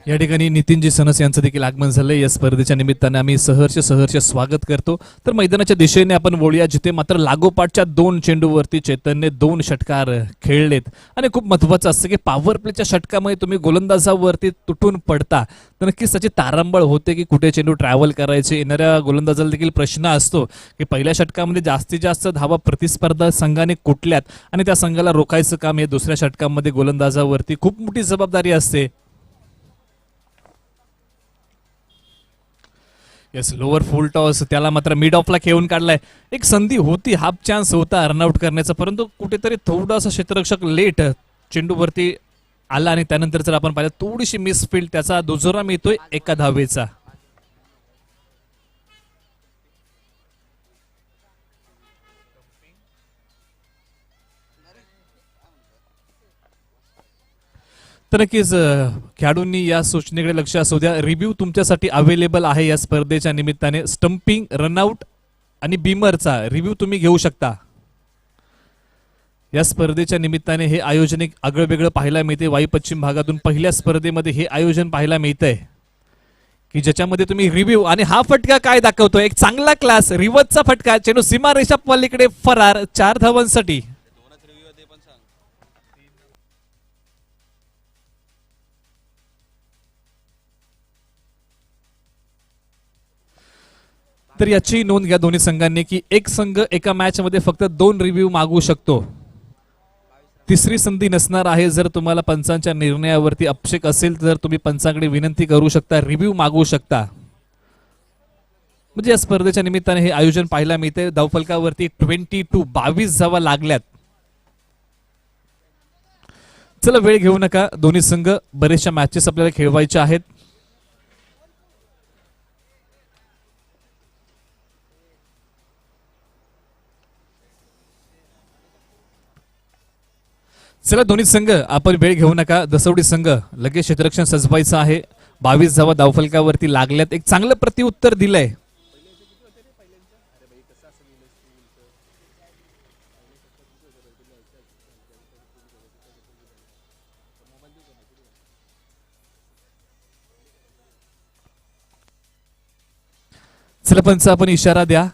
या ठिकाणी नितीनजी सनस यांचं देखील आगमन झालंय. या स्पर्धेच्या निमित्ताने आम्ही सहर्ष स्वागत करतो. तर मैदानाच्या दिशेने आपण वळूया, जिथे मात्र लागोपाठच्या 2 चेंडूवरती चेतनने 2 षटकार खेळलेत आणि खूप महत्वाचं असतं की पॉवर प्लेच्या षटकामध्ये तुम्ही गोलंदाजावरती तुटून पडता तर नक्कीच त्याची तारांबळ होते की कुठे चेंडू ट्रॅव्हल करायचे. येणाऱ्या गोलंदाजाला देखील प्रश्न असतो की पहिल्या षटकामध्ये जास्तीत जास्त धावा प्रतिस्पर्धा संघाने कुठल्यात आणि त्या संघाला रोखायचं काम हे दुसऱ्या षटकामध्ये गोलंदाजावरती खूप मोठी जबाबदारी असते. येस, लोअर फुल टॉस त्याला मात्र मिड ऑफला खेळून काढलाय. एक संधी होती, हाफ चान्स होता रनआउट करण्याचा, परंतु कुठेतरी थोडासा क्षेत्ररक्षक लेट चेंडूवरती आला आणि त्यानंतर जर आपण पाहिलं थोडीशी मिसफील्ड, त्याचा दुजोरा मिळतोय एका धावेचा. तर नक्कीच खेळाडूंनी या सूचनेकडे लक्ष असू द्या. रिव्ह्यू तुमच्यासाठी अवेलेबल आहे या स्पर्धेच्या निमित्ताने. स्टंपिंग, रनआउट आणि बीमरचा रिव्ह्यू तुम्ही घेऊ शकता. या स्पर्धेच्या निमित्ताने हे आयोजन एक आगळं वेगळं पाहायला मिळते. वायू पश्चिम भागातून पहिल्या स्पर्धेमध्ये हे आयोजन पाहायला मिळतंय की ज्याच्यामध्ये तुम्ही रिव्ह्यू आणि हा फटका काय दाखवतोय, एक चांगला क्लास रिव्हर्सचा फटका, चेंडू सीमारेषा पलीकडे फरार 4 धावांसाठी. तर याची नोंद घ्या दोन्ही संघांनी की एक संघ एका मॅच मध्ये फक्त 2 रिव्ह्यू मागू शकतो. तिसरी संधी नसणार आहे. जर तुम्हाला पंचांच्या निर्णयावरती अपशेक असेल तर तुम्ही पंचांकडे विनंती करू शकता, रिव्ह्यू मागू शकता. म्हणजे या स्पर्धेच्या निमित्ताने हे आयोजन पाहायला मिळते. धावफलकावरती 22 धावा लागल्यात. चला वेळ घेऊ नका, दोन्ही संघ बरेचशा मॅचेस आपल्याला खेळवायच्या आहेत. चला दोन्ही संघ आपण वेळ घेऊ नका. दसवडी संघ लगेच क्षेत्ररक्षण सजवायचं आहे. 22 धावा धावफलकावरती लागल्यात. एक चांगलं प्रत्युत्तर दिलंय. चला पंच आपण इशारा द्या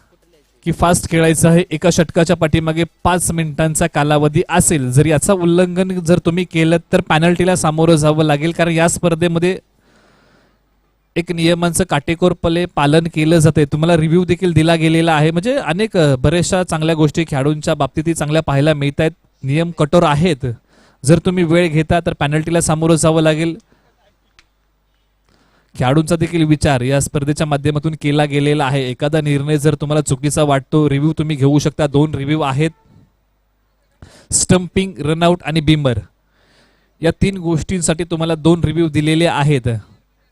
की फास्ट खेळायचं आहे. एका षटकाच्या पाठीमागे 5 मिनिटांचा कालावधी असेल. जर याचा उल्लंघन जर तुम्ही केलं तर पॅनल्टीला सामोरं जावं लागेल. कारण या स्पर्धेमध्ये एक नियमांचं काटेकोरपणे पालन केलं जाते. तुम्हाला रिव्ह्यू देखील दिला गेलेला आहे. म्हणजे अनेक बऱ्याचशा चांगल्या गोष्टी खेळाडूंच्या बाबतीतही चांगल्या पाहायला मिळत आहेत. नियम कठोर आहेत. जर तुम्ही वेळ घेता तर पॅनल्टीला सामोरं जावं लागेल. खेळाडूंचा देखील विचार या स्पर्धेच्या माध्यमातून केला गेलेला आहे. एखादा निर्णय जर तुम्हाला चुकीचा वाटतो, रिव्ह्यू तुम्ही घेऊ शकता. 2 रिव्ह्यू आहेत, स्टंपिंग, रनआउट आणि बीमर. या 3 गोष्टींसाठी तुम्हाला 2 रिव्ह्यू दिलेले आहेत.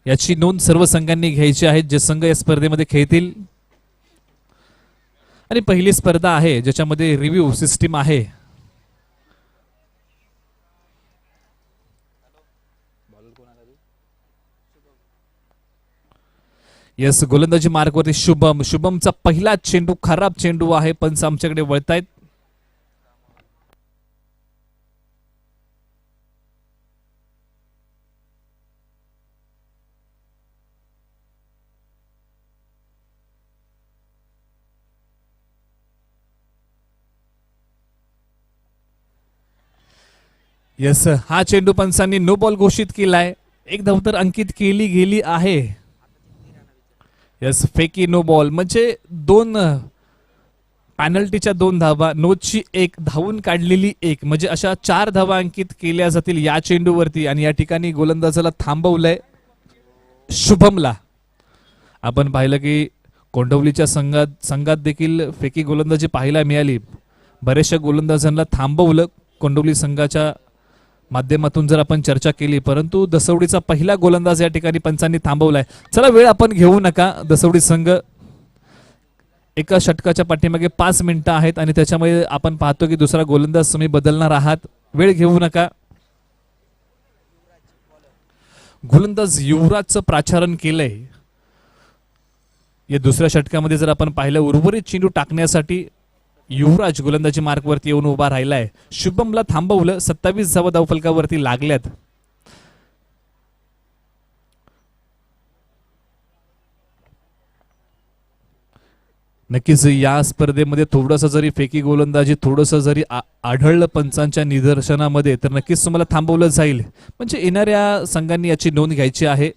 याची नोंद सर्व संघांनी घ्यायची आहे जे संघ या स्पर्धेमध्ये खेळतील. आणि पहिली स्पर्धा आहे ज्याच्यामध्ये रिव्ह्यू सिस्टीम आहे. यस, गोलंदाजी मार्कवरती शुभम. शुभमचा पहिला चेंडू खराब चेंडू आहे. पंच आमच्याकडे वळतायत. यस, हा चेंडू पंचांनी नो बॉल घोषित केलाय. एक धाव तर अंकित केली गेली आहे. यस, फेकी नो बॉल म्हणजे 2 पॅनल्टीच्या 2 धावा, नोची 1, धावून काढलेली 1, म्हणजे अशा 4 धावा अंकित केल्या जातील या चेंडूवरती. आणि या ठिकाणी गोलंदाजाला थांबवलंय शुभमला. आपण पाहिलं की कोंडवलीच्या संघात देखील फेकी गोलंदाजी पाहायला मिळाली. बऱ्याचशा गोलंदाजांना थांबवलं कोंडवली संघाच्या माध्यमातून जर आपण चर्चा केली, परंतु दसवडीचा पहिला गोलंदाज या ठिकाणी पंचांनी थांबवलाय. चला वेळ आपण घेऊ नका. दसवडी संघ एका षटकाच्या पाठीमागे 5 मिनिटं आहेत आणि त्याच्यामध्ये आपण पाहतो की दुसरा गोलंदाज तुम्ही बदलणार आहात. वेळ घेऊ नका. गोलंदाज युवराजचं प्राचारण केलंय. या दुसऱ्या षटकामध्ये जर आपण पाहिलं उर्वरित चेंडू टाकण्यासाठी युवराज गोलंदाजी मार्कवरती येऊन उभा राहिलाय. शुभमला थांबवलं. 27 धावा धावफलकावरती लागल्यात. नक्कीच या स्पर्धेमध्ये थोडंसं जरी फेकी गोलंदाजी थोडंसं जरी आढळलं पंचांच्या निदर्शनामध्ये तर नक्कीच तुम्हाला थांबवलं जाईल. म्हणजे येणाऱ्या संघांनी याची नोंद घ्यायची आहे.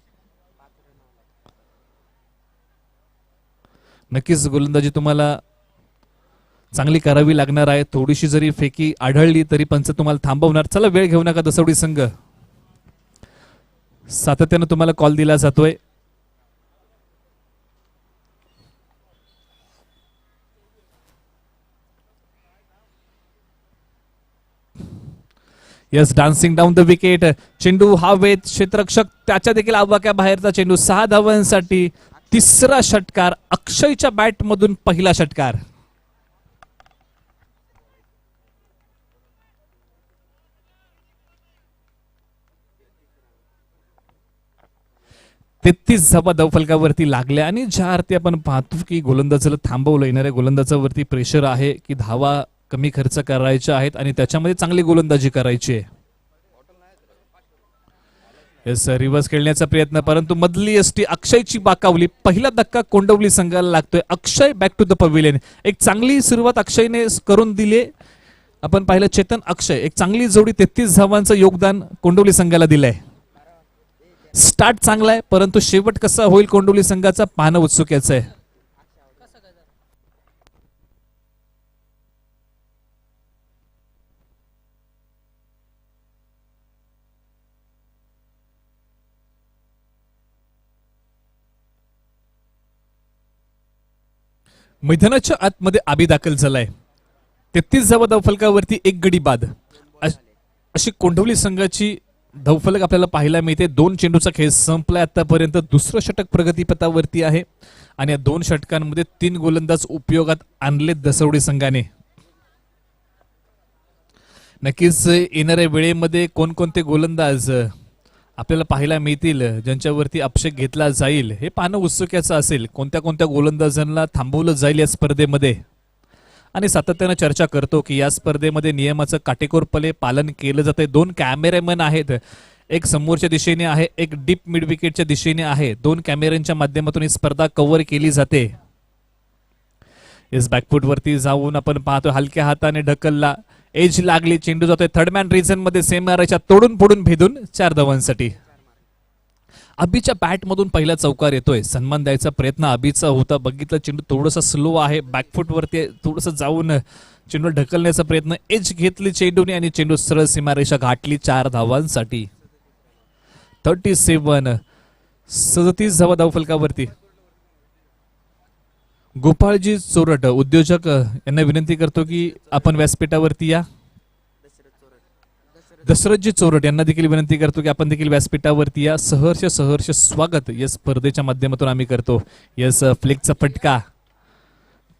नक्कीच गोलंदाजी तुम्हाला चांगली करावी लागणार आहे. थोडीशी जरी फेकी आढळली तरी पंच तुम्हाला थांबवणार. चला वेळ घेऊ नका. दसवडी संघ सातत्यानं तुम्हाला कॉल दिला जातोय. Yes, dancing down the wicket. चेंडू हवेत, क्षेत्ररक्षक त्याच्या देखील आवाक्या बाहेरचा चेंडू. 6 धावांसाठी तिसरा षटकार. अक्षयच्या बॅट मधून पहिला षटकार. तेहतीस धावा धावफलकावरती लागल्या आणि ज्या अर्थी आपण पाहतो की गोलंदाजाला थांबवलं, येणाऱ्या गोलंदाजावरती प्रेशर आहे की धावा कमी खर्च करायच्या आहेत आणि त्याच्यामध्ये चांगली गोलंदाजी करायची आहे. येस, रिव्हर्स खेळण्याचा प्रयत्न, परंतु मधली एसटी अक्षयची बाकावली. पहिला धक्का कोंडवली संघाला लागतोय. अक्षय बॅक टू द पवेलियन. एक चांगली सुरुवात अक्षयने करून दिली. आपण पाहिलं चेतन अक्षय एक चांगली जोडी. 33 धावांचं योगदान कोंडवली संघाला दिलंय. स्टार्ट चांगला आहे, परंतु शेवट कसा होईल कोंडवली संघाचा पाहणं उत्सुकाचं आहे. मैदानाच्या आतमध्ये आबी दाखल झालाय. 33 धावा धावफलकावरती एक गडी बाद. अशी कोंडवली संघाची धावफलक आपल्याला पाहायला मिळते. 2 चेंडूचा खेळ संपलाय आतापर्यंत. दुसरं षटक प्रगतीपथावरती आहे आणि या 2 षटकांमध्ये 3 गोलंदाज उपयोगात आणले दसवडी संघाने. नक्कीच येणाऱ्या वेळेमध्ये कोणकोणते गोलंदाज आपल्याला पाहायला मिळतील, ज्यांच्यावरती अभिषेक घेतला जाईल, हे पाहणं उत्सुकाचं असेल. कोणत्या कोणत्या गोलंदाजांना थांबवलं जाईल या स्पर्धेमध्ये. आणि सातत्यानं चर्चा करतो की या स्पर्धेमध्ये नियमाचं काटेकोरपणे पालन केलं जातंय. 2 कॅमेरामॅन आहेत. एक समोरच्या दिशेने आहे, एक डीप मिड विकेटच्या दिशेने आहे. 2 कॅमेऱ्यांच्या माध्यमातून ही स्पर्धा कव्हर केली जाते. इस बॅकफूट वरती जाऊन आपण पाहतो हलक्या हाताने ढकलला, एज लागली, चेंडू जातोय थर्ड मॅन रिजन मध्ये. सेम मारायच्या तोडून फोडून भेदून 4 धावांसाठी. अभिच्या बॅट मधून पहिला चौकार येतोय. सन्मान द्यायचा प्रयत्न अभिचा होता. बघितलं चेंडू थोडासा स्लो आहे. बॅकफूट वरती थोडस जाऊन चेंडू ढकलण्याचा प्रयत्न. एज घेतली चेंडूने आणि चेंडू सरळ सीमारेषा गाठली 4 धावांसाठी. 37 धावा धावफलकावरती. गोपाळजी चोरट उद्योजक यांना विनंती करतो की आपण व्यासपीठावरती या. दशरथजी चोरट यांना देखील विनंती करतो की आपण देखील व्यासपीठावरती या. सहर्ष स्वागत या स्पर्धेच्या माध्यमातून आम्ही करतो. यस, फ्लिकचा फटका.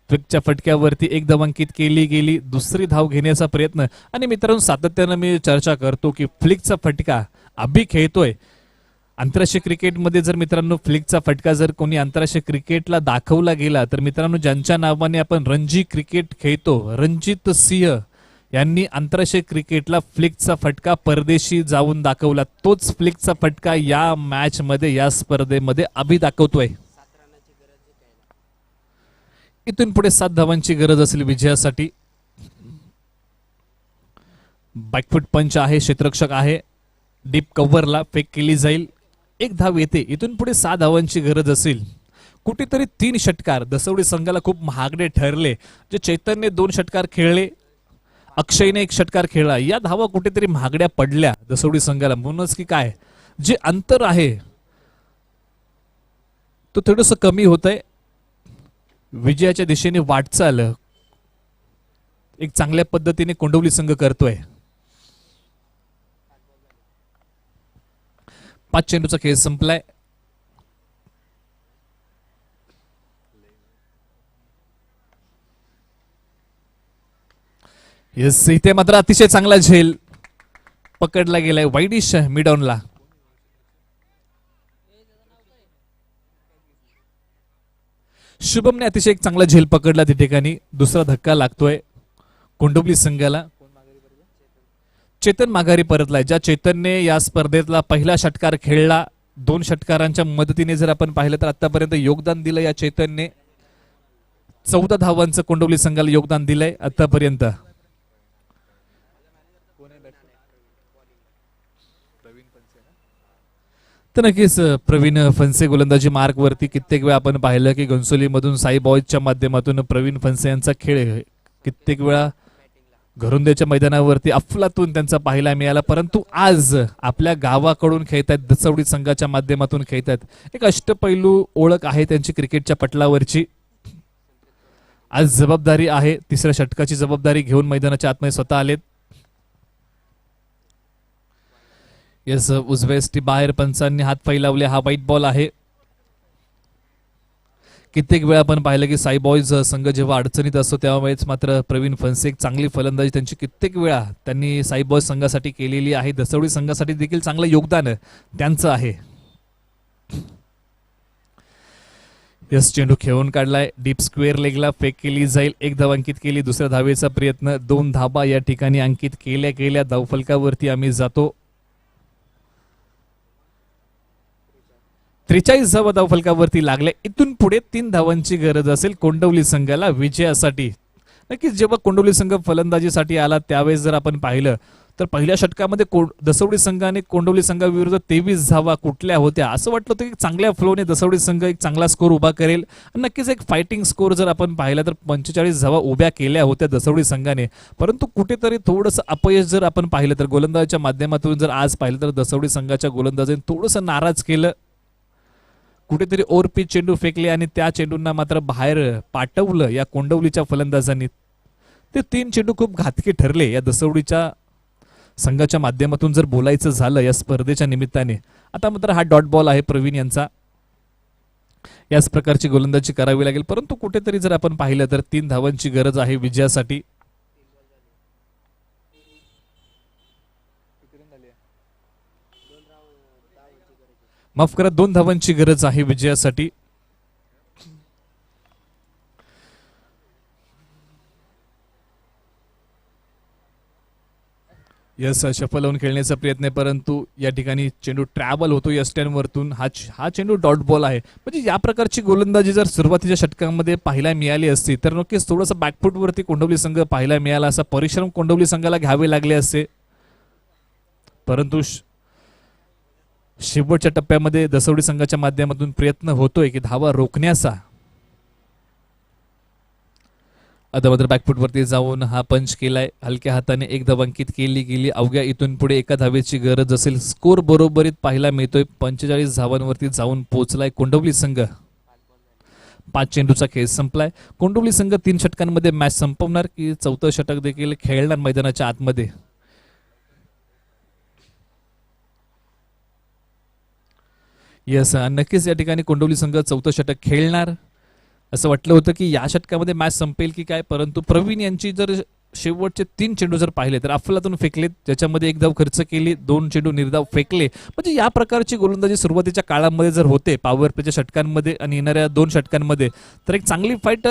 फ्लिकच्या फटक्यावरती 1 धाव अंकित केली गेली. दुसरी धाव घेण्याचा प्रयत्न. आणि मित्रांनो, सातत्यानं मी चर्चा करतो की फ्लिकचा फटका अभि खेळतोय. आंतरराष्ट्रीय क्रिकेटमध्ये जर मित्रांनो फ्लिकचा फटका जर कोणी आंतरराष्ट्रीय क्रिकेटला दाखवला गेला तर मित्रांनो, ज्यांच्या नावाने आपण रणजी क्रिकेट खेळतो, रणजित सिंह यांनी आंतरराष्ट्रीय क्रिकेटला फ्लिकचा फटका परदेशी जाऊन दाखवला. तोच फ्लिकचा फटका या मॅच मध्ये, या स्पर्धेमध्ये अभि दाखवतोय. इथून पुढे 7 धावांची गरज असेल विजयासाठी. बॅकफूट पंच आहे, क्षेत्ररक्षक आहे. डीप कव्हरला फेक केली जाईल. 1 धाव येते. इथून पुढे 6 धावांची गरज असेल. कुठेतरी 3 षटकार दसवडी संघाला खूप महागडे ठरले. जे चैतन्यने 2 षटकार खेळले, अक्षयने 1 षटकार खेळला, या धावा कुठेतरी महागड्या पडल्या दसवडी संघाला. म्हणूनच की काय, जे अंतर आहे तो थोडंसं कमी होतंय. विजयाच्या दिशेने वाटचाल एक चांगल्या पद्धतीने कोंडवली संघ करतोय. 5 चेंडूचा खेळ संपलाय. येस, इथे मात्र अतिशय चांगला झेल पकडला गेलाय. वाईडिश मिडॉनला. शुभमने अतिशय एक चांगला झेल पकडला त्या ठिकाणी. दुसरा धक्का लागतोय कोंडवली संघाला. चेतन माघारी परतलाय. ज्या चेतनने या स्पर्धेतला पहिला षटकार खेळला, 2 षटकारांच्या मदतीने जर आपण पाहिलं तर आतापर्यंत योगदान दिलं या चेतनने. 14 धावांचं कोंडवली संघाला योगदान दिलंय आतापर्यंत. तर नक्कीच प्रवीण फणसे गोलंदाजी मार्ग वरती कित्येक वेळा आपण पाहिलं की घनसोली मधून साई बॉयजच्या माध्यमातून प्रवीण फणसे यांचा खेळ कित्येक वेळा घरुंदेच्या मैदानावरती अफलातून त्यांचा पाहायला मिळाला. परंतु आज आपल्या गावाकडून खेळतात, दसवडी संघाच्या माध्यमातून खेळतात. एक अष्टपैलू ओळख आहे त्यांची क्रिकेटच्या पटलावरची. आज जबाबदारी आहे, 3ऱ्या षटकाची जबाबदारी घेऊन मैदानाच्या आतमध्ये स्वतः आलेत. यस उजव्या एसटी बाहेर पंचांनी हात फैलावले. हा वाईट बॉल आहे. कित्येक वेळा आपण पाहिलं की साई बॉयज संघ जेव्हा अडचणीत असतो त्यावेळेस मात्र प्रवीण फणसे एक चांगली फलंदाजी त्यांची कित्येक वेळा त्यांनी साई बॉयज संघासाठी केलेली आहे. दसवडी संघासाठी देखील चांगलं योगदान त्यांचं आहे. यस चेंडू खेळून काढलाय. डीप स्क्वेअर लेगला फेक केली जाईल. 1 धाव अंकित केली. दुसऱ्या धावेचा प्रयत्न. 2 धाबा या ठिकाणी अंकित केल्या केल्या धावफलकावरती आम्ही जातो. 43 धावा धावफलकावरती लागल्या. इथून पुढे 3 धावांची गरज असेल कोंडवली संघाला विजयासाठी. नक्कीच जेव्हा कोंडवली संघ फलंदाजीसाठी आला त्यावेळेस जर आपण पाहिलं तर पहिल्या षटकामध्ये दसवडी संघाने कोंडवली संघाविरुद्ध 23 धावा कुठल्या होत्या. असं वाटलं होतं की चांगल्या फ्लोने दसवडी संघ एक चांगला स्कोर उभा करेल. नक्कीच एक फायटिंग स्कोर जर आपण पाहिला तर 45 धावा उभ्या केल्या होत्या दसवडी संघाने. परंतु कुठेतरी थोडंसं अपयश जर आपण पाहिलं तर गोलंदाजाच्या माध्यमातून जर आज पाहिलं तर दसवडी संघाच्या गोलंदाजाने थोडंसं नाराज केलं. कुठेतरी ओव्हरपिच चेंडू फेकले आणि त्या चेंडूंना मात्र बाहेर पाठवलं या कोंडवलीच्या फलंदाजांनी. ते 3 चेंडू खूप घातकी ठरले या दसवडीच्या संघाच्या माध्यमातून जर बोलायचं झालं या स्पर्धेच्या निमित्ताने. आता मात्र हा डॉट बॉल आहे प्रवीण यांचा. याच प्रकारची गोलंदाजी करावी लागेल. परंतु कुठेतरी जर आपण पाहिलं तर 3 धावांची गरज आहे विजयासाठी. माफ करा 2 धावांची गरज आहे विजयासाठी. यस शफल लावून खेळण्याचा प्रयत्न आहे परंतु या ठिकाणी चेंडू ट्रॅव्हल होतो या स्टँड वरतून. हा चेंडू डॉट बॉल आहे. म्हणजे या प्रकारची गोलंदाजी जर सुरुवातीच्या षटकामध्ये पाहायला मिळाली असती तर नक्कीच थोडंसं बॅकफूट वरती कोंडवली संघ पाहायला मिळाला असा. परिश्रम कोंडवली संघाला घ्यावे लागले असते. परंतु शेवटच्या टप्प्यामध्ये दसवडी संघाच्या माध्यमातून प्रयत्न होतोय की धावा रोखण्याचा. अदमात्र बॅकफूट वरती जाऊन हा पंच केलाय. हलक्या हाताने 1 धाव अंकित केली गेली. अवघ्या इथून पुढे 1 धावेची गरज असेल. स्कोर बरोबरीत पाहायला मिळतोय. 45 धावांवरती जाऊन पोहोचलाय कोंडवली संघ. 5 चेंडूचा खेळ संपलाय. कोंडवली संघ 3 षटकांमध्ये मॅच संपवणार की 4थं षटक देखील खेळणार मैदानाच्या आतमध्ये. यस नक्कीच या ठिकाणी कोंडवली संघ 4थं षटक खेळणार. असं वाटलं होतं की या षटकामध्ये मॅच संपेल की काय. परंतु प्रवीण यांची जर शेवटचे 3 चेंडू जर पाहिले तर अफलातून फेकलेत. ज्याच्यामध्ये 1 धाव खर्च केली. 2 चेंडू निर्धाव फेकले. म्हणजे या प्रकारची गोलंदाजी सुरुवातीच्या काळामध्ये जर होते पॉवर प्लेच्या षटकांमध्ये आणि येणाऱ्या 2 षटकांमध्ये तर एक चांगली फाईट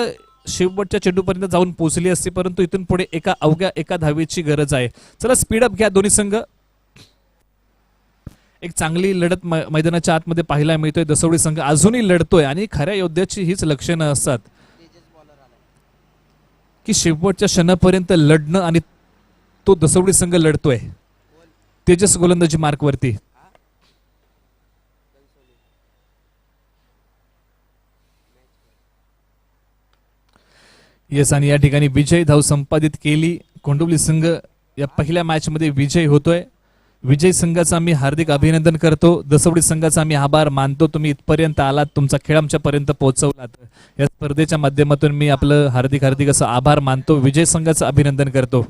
शेवटच्या चेंडूपर्यंत जाऊन पोहोचली असती. परंतु इथून पुढे अवघ्या 1 धावेची गरज आहे. चला स्पीडअप घ्या दोन्ही संघ. एक चांगली लढत मैदानाच्या आतमध्ये पाहायला मिळतोय. दसवडी संघ अजूनही लढतोय आणि खऱ्या योद्ध्याची हीच लक्षणं असतात की शेवटच्या क्षणापर्यंत लढणं आणि तो दसवडी संघ लढतोय तेजस गोलंदाजी मार्क वरती. येस आणि या ठिकाणी विजय धाव संपादित केली. कोंडवली संघ या पहिल्या मॅच मध्ये विजय होतोय. विजय संघाचं आम्ही हार्दिक अभिनंदन करतो. दसवडी संघाचा आम्ही आभार मानतो. तुम्ही इथपर्यंत आलात. तुमचा खेळ आमच्यापर्यंत पोहोचवलात. या स्पर्धेच्या माध्यमातून मी आपलं हार्दिक असं आभार मानतो. विजय संघाचं अभिनंदन करतो.